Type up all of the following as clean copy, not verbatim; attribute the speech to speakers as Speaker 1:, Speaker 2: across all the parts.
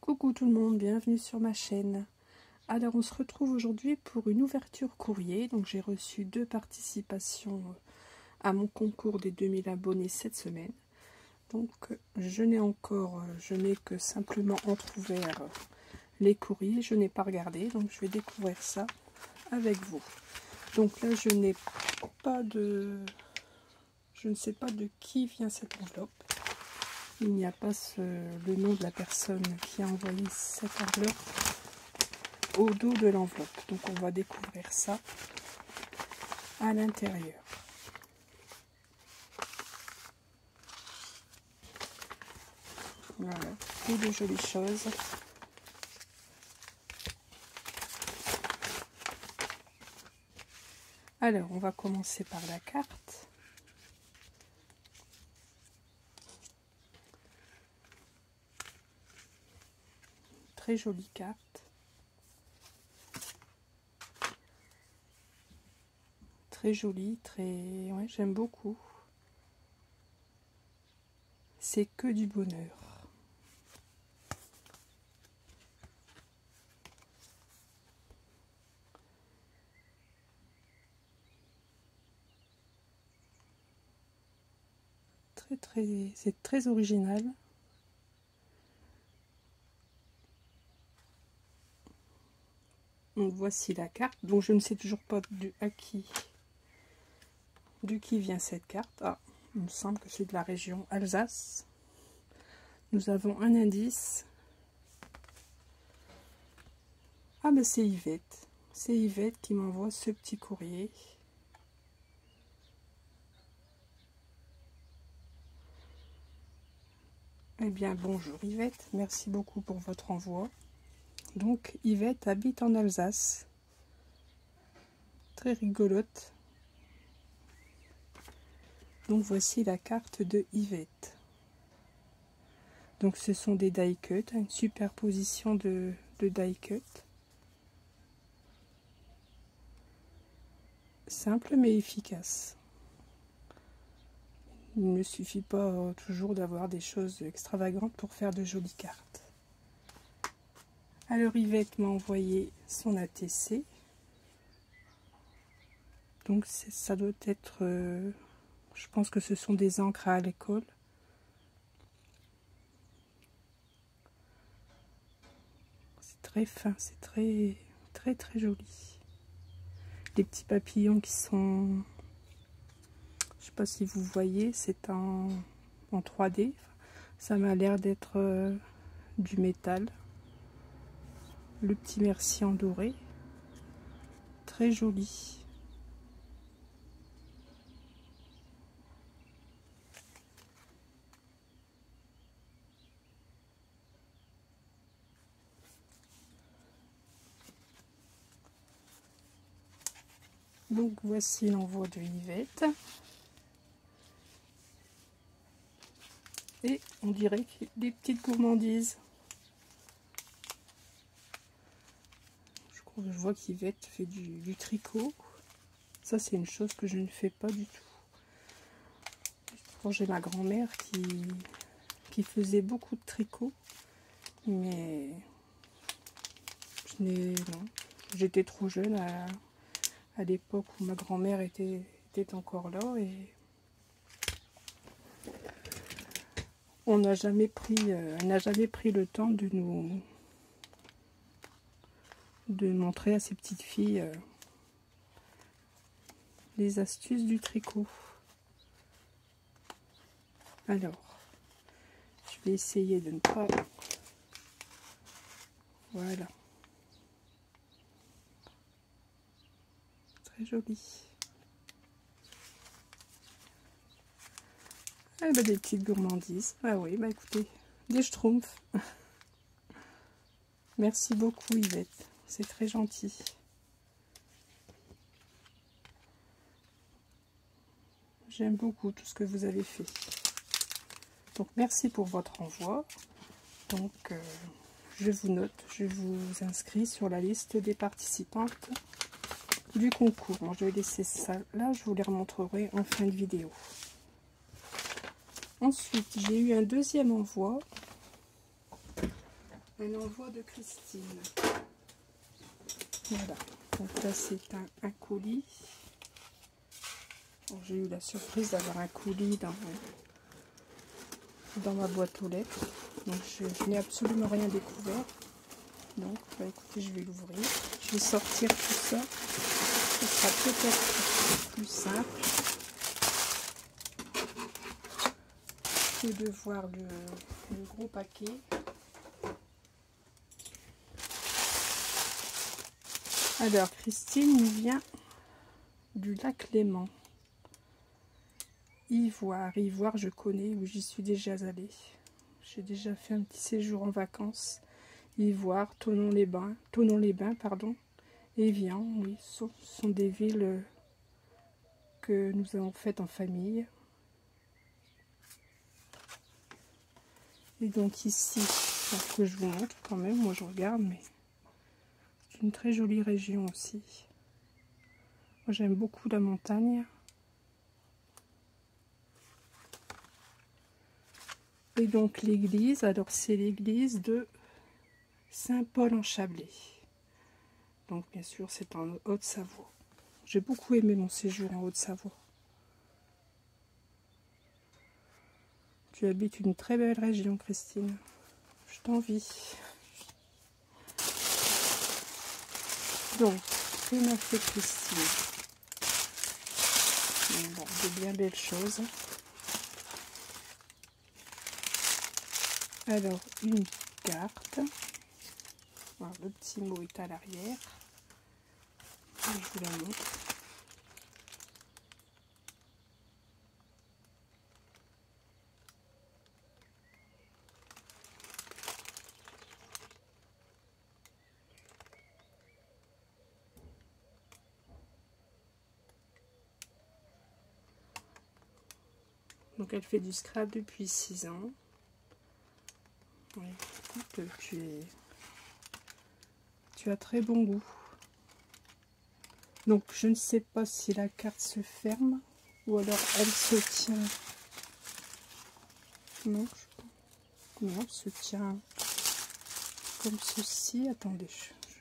Speaker 1: Coucou tout le monde, bienvenue sur ma chaîne. Alors on se retrouve aujourd'hui pour une ouverture courrier. Donc j'ai reçu 2 participations à mon concours des 2000 abonnés cette semaine. Donc je n'ai que simplement entrouvert les courriers, je n'ai pas regardé, donc je vais découvrir ça avec vous. Donc là je ne sais pas de qui vient cette enveloppe. Il n'y a pas le nom de la personne qui a envoyé cette enveloppe au dos de l'enveloppe. Donc on va découvrir ça à l'intérieur. Voilà, que de jolies choses. Alors on va commencer par la carte. Très jolie carte. Très jolie, ouais, j'aime beaucoup. C'est que du bonheur. C'est très original. Donc voici la carte. Donc je ne sais toujours pas de qui vient cette carte. Ah, il me semble que c'est de la région Alsace. Nous avons un indice. Ah ben c'est Yvette. C'est Yvette qui m'envoie ce petit courrier. Eh bien bonjour Yvette, merci beaucoup pour votre envoi. Donc Yvette habite en Alsace. Très rigolote. Donc voici la carte de Yvette. Donc ce sont des die cut, une superposition de die cut. Simple mais efficace. Il ne suffit pas toujours d'avoir des choses extravagantes pour faire de jolies cartes. Alors Yvette m'a envoyé son ATC. Donc ça doit être... je pense que ce sont des encres à l'école. C'est très fin, c'est très joli. Les petits papillons qui sont... Je sais pas si vous voyez, c'est en 3D. Ça m'a l'air d'être du métal. Le petit merci en doré. Très joli. Donc voici l'envoi de Yvette. Et on dirait qu'il y a des petites gourmandises. Je vois qu'Yvette fait du tricot. Ça c'est une chose que je ne fais pas du tout. Quand j'ai ma grand-mère qui faisait beaucoup de tricot. Mais j'étais trop jeune à l'époque où ma grand-mère était encore là et elle n'a jamais pris le temps de montrer à ses petites filles les astuces du tricot. Alors, je vais essayer de ne pas... Voilà. Très joli. Ah bah des petites gourmandises. Ah oui, bah écoutez, des schtroumpfs. Merci beaucoup Yvette, c'est très gentil. J'aime beaucoup tout ce que vous avez fait. Donc merci pour votre envoi. Donc je vous note, je vous inscris sur la liste des participantes du concours. Bon, je vais laisser ça là, je vous les remontrerai en fin de vidéo. Ensuite, j'ai eu un deuxième envoi Un envoi de Christine. Voilà. Donc là, c'est un colis. J'ai eu la surprise d'avoir un colis dans ma boîte aux lettres. Donc je n'ai absolument rien découvert. Donc bah, écoutez, je vais l'ouvrir. Je vais sortir tout ça. Ce sera peut-être plus simple que de voir le gros paquet. Alors Christine nous vient du lac Léman. Ivoire, je connais, où j'y suis déjà allée. J'ai déjà fait un petit séjour en vacances. Ivoire, Thonon-les-Bains, pardon, et Évian, oui, ce sont des villes que nous avons faites en famille. Et donc ici, alors que je vous montre quand même, moi je regarde, mais c'est une très jolie région aussi. Moi j'aime beaucoup la montagne. Et donc l'église, alors c'est l'église de Saint-Paul-en-Chablais. Donc bien sûr c'est en Haute-Savoie. J'ai beaucoup aimé mon séjour en Haute-Savoie. Tu habites une très belle région, Christine. Je t'envie. Donc, que m'a fait Christine? Bon, de bien belles choses. Alors, une carte. Alors, le petit mot est à l'arrière. Je vous la montre. Donc, elle fait du scrap depuis 6 ans. Oui, écoute, tu as très bon goût. Donc je ne sais pas si la carte se ferme ou alors elle se tient. Non, non, elle se tient comme ceci. Attendez,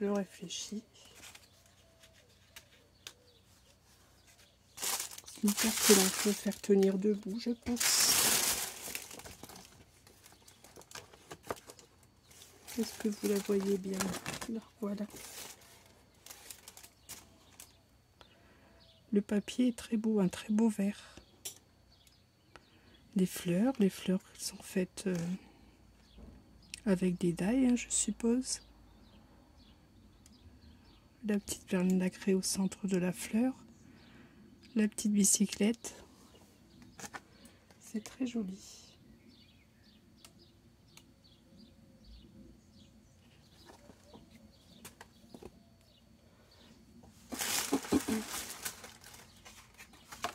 Speaker 1: je réfléchis. C'est une carte que l'on peut faire tenir debout, je pense. Est-ce que vous la voyez bien? Alors, voilà. Le papier est très beau, un très beau vert. Les fleurs sont faites avec des dailles, hein, je suppose. La petite perle nacrée au centre de la fleur. La petite bicyclette. C'est très joli.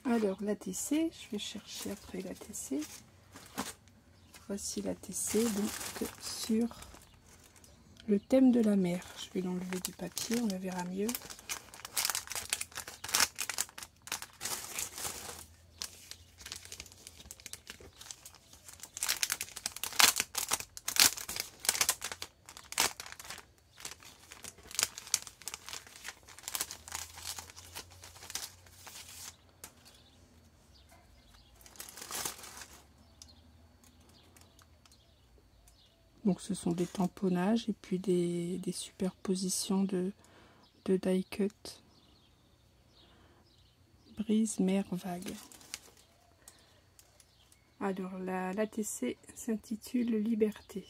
Speaker 1: Alors la TC, je vais chercher après la TC. Voici la TC donc sur le thème de la mer. Je vais l'enlever du papier, on la verra mieux. Donc ce sont des tamponnages et puis des superpositions de die cut. Brise, mer, vague. Alors l'ATC s'intitule Liberté.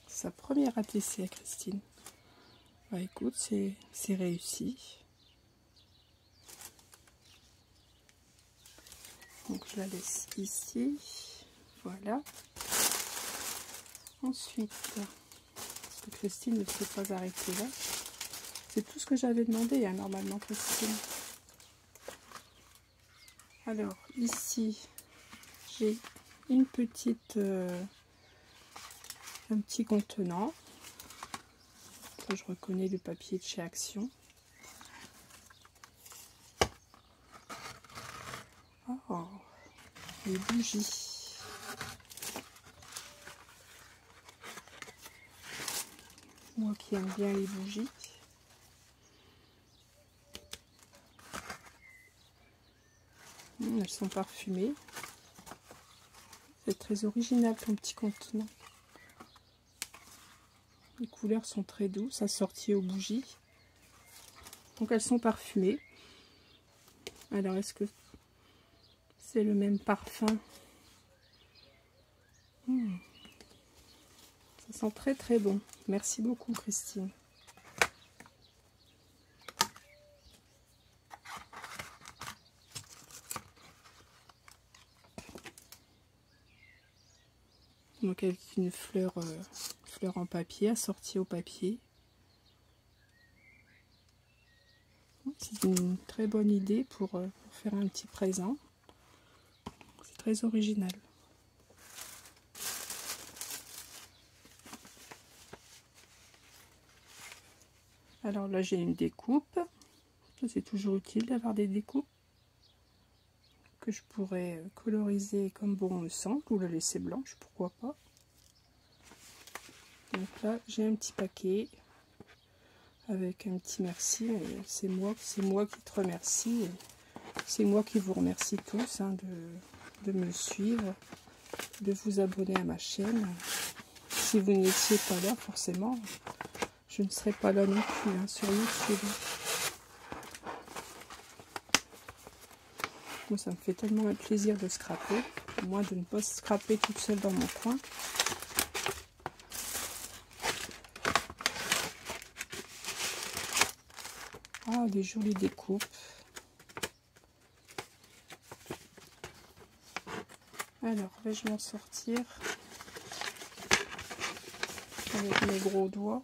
Speaker 1: Sa première ATC à Christine. Bah écoute, c'est réussi. Donc je la laisse ici. Voilà. Ensuite, parce que Christine ne s'est pas arrêtée là. C'est tout ce que j'avais demandé, hein, normalement, Christine. Alors, ici, j'ai une petite... un petit contenant. Là, je reconnais le papier de chez Action. Oh, les bougies. Moi qui aime bien les bougies. Elles sont parfumées. C'est très original ton petit contenant. Les couleurs sont très douces, assorties aux bougies. Donc elles sont parfumées. Alors est-ce que c'est le même parfum? Ça sent très très bon. Merci beaucoup Christine. Donc avec une fleur en papier, assortie au papier. C'est une très bonne idée pour faire un petit présent. C'est très original. Alors là j'ai une découpe. C'est toujours utile d'avoir des découpes que je pourrais coloriser comme bon me semble ou la laisser blanche, pourquoi pas. Donc là j'ai un petit paquet avec un petit merci. C'est moi qui te remercie. C'est moi qui vous remercie tous de me suivre, de vous abonner à ma chaîne. Si vous n'étiez pas là, forcément, je ne serais pas là non plus sur YouTube. Moi, ça me fait tellement un plaisir de scraper, au moins de ne pas scraper toute seule dans mon coin. Ah, des jolies découpes. Alors, vais-je m'en sortir avec mes gros doigts?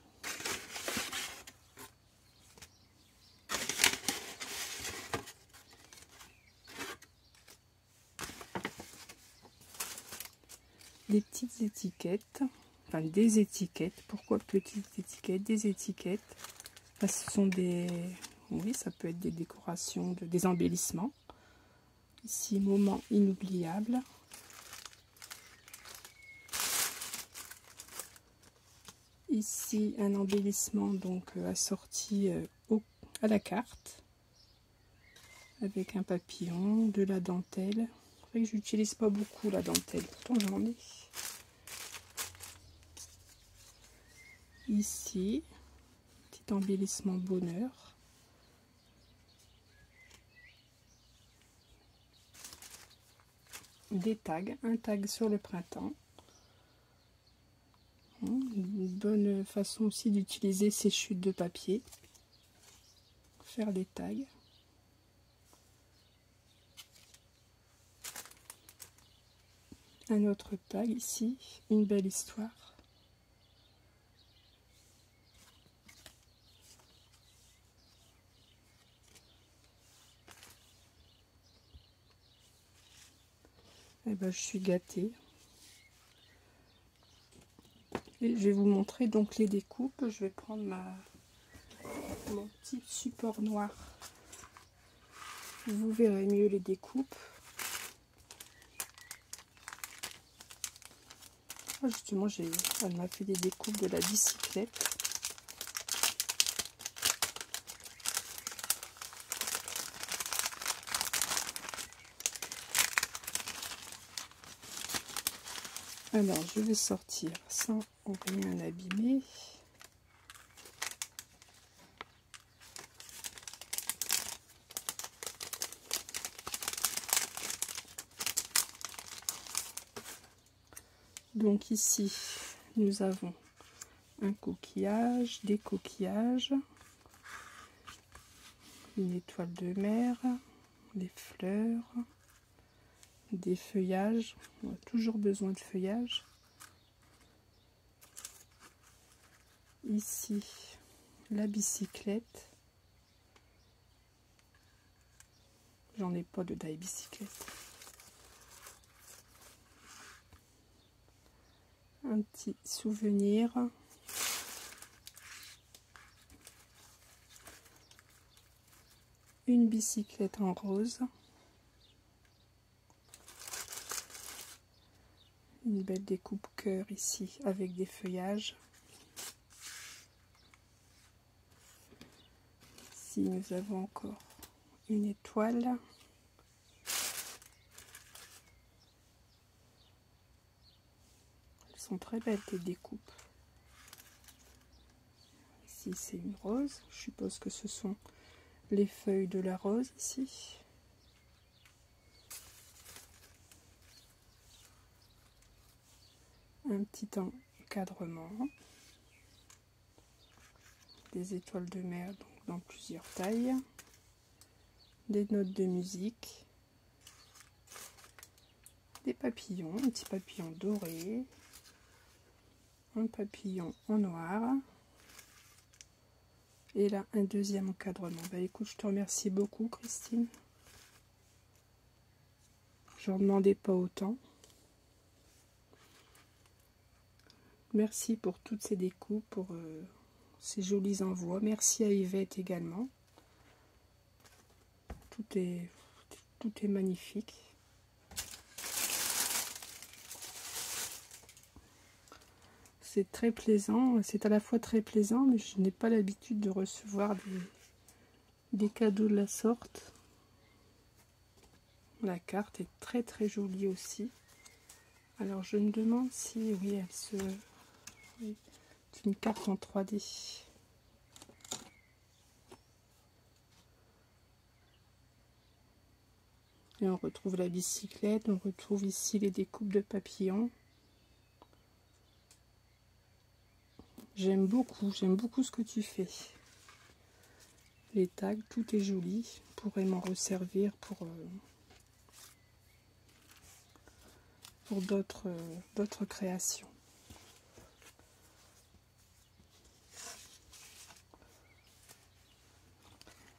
Speaker 1: Des petites étiquettes, enfin des étiquettes. Pourquoi petites étiquettes? Des étiquettes. Là, ce sont des... Oui, ça peut être des décorations, des embellissements. Ici, moment inoubliable. Ici, un embellissement donc assorti à la carte. Avec un papillon, de la dentelle. C'est vrai que j'utilise pas beaucoup la dentelle, pourtant j'en ai. Ici, petit embellissement bonheur. Des tags, un tag sur le printemps. Une bonne façon aussi d'utiliser ces chutes de papier. Faire des tags. Un autre tag ici, une belle histoire. Eh ben, je suis gâtée. Et je vais vous montrer donc les découpes. Je vais prendre mon petit support noir. Vous verrez mieux les découpes. Ah, justement, elle m'a fait des découpes de la bicyclette. Alors, je vais sortir sans rien abîmer. Donc ici, nous avons un coquillage, des coquillages, une étoile de mer, des fleurs, des feuillages. On a toujours besoin de feuillage. Ici, la bicyclette. J'en ai pas de die bicyclette. Un petit souvenir. Une bicyclette en rose. Une belle découpe cœur ici avec des feuillages. Ici, nous avons encore une étoile. Elles sont très belles, tes découpes. Ici, c'est une rose. Je suppose que ce sont les feuilles de la rose ici. Un petit encadrement. Des étoiles de mer donc dans plusieurs tailles. Des notes de musique. Des papillons, un petit papillon doré. Un papillon en noir. Et là, un deuxième encadrement. Bah, écoute, je te remercie beaucoup, Christine. Je n'en demandais pas autant. Merci pour toutes ces découpes, pour ces jolis envois. Merci à Yvette également. Tout est magnifique. C'est très plaisant. C'est à la fois très plaisant, mais je n'ai pas l'habitude de recevoir des cadeaux de la sorte. La carte est très très jolie aussi. Alors je me demande si, oui, elle se... Oui, c'est une carte en 3D. Et on retrouve la bicyclette, on retrouve ici les découpes de papillons. J'aime beaucoup ce que tu fais. Les tags, tout est joli. Je pourrais m'en resservir pour d'autres créations.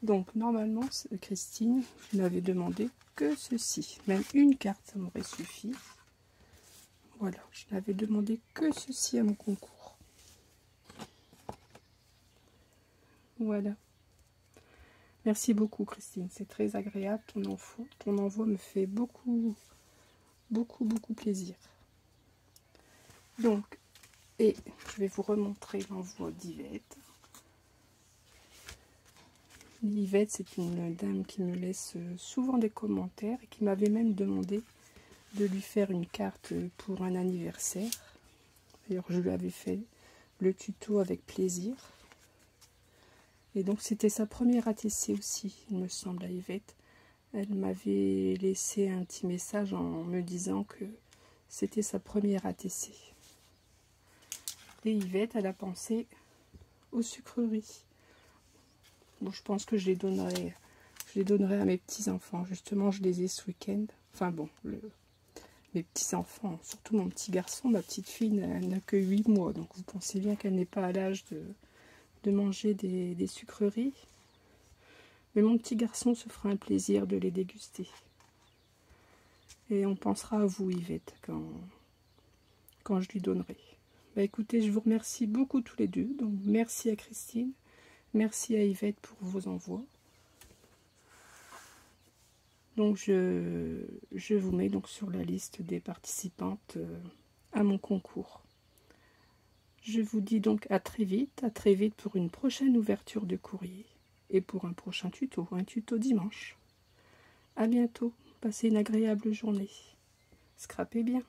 Speaker 1: Donc normalement, Christine, je n'avais demandé que ceci. Même une carte, ça m'aurait suffi. Voilà, je n'avais demandé que ceci à mon concours. Voilà. Merci beaucoup, Christine. C'est très agréable. Ton envoi me fait beaucoup plaisir. Donc, et je vais vous remontrer l'envoi d'Yvette. Yvette, c'est une dame qui me laisse souvent des commentaires et qui m'avait même demandé de lui faire une carte pour un anniversaire. D'ailleurs, je lui avais fait le tuto avec plaisir. Et donc, c'était sa première ATC aussi, il me semble, à Yvette. Elle m'avait laissé un petit message en me disant que c'était sa première ATC. Et Yvette, elle a pensé aux sucreries. Bon, je pense que je les donnerai à mes petits-enfants. Justement, je les ai ce week-end. Enfin bon, mes petits-enfants, surtout mon petit garçon, ma petite fille n'a que 8 mois. Donc vous pensez bien qu'elle n'est pas à l'âge de manger des sucreries. Mais mon petit garçon se fera un plaisir de les déguster. Et on pensera à vous, Yvette, quand je lui donnerai. Bah écoutez, je vous remercie beaucoup tous les deux. Donc merci à Christine. Merci à Yvette pour vos envois. Donc je vous mets donc sur la liste des participantes à mon concours. Je vous dis donc à très vite pour une prochaine ouverture de courrier et pour un prochain tuto, un tuto dimanche. À bientôt, passez une agréable journée. Scrapez bien.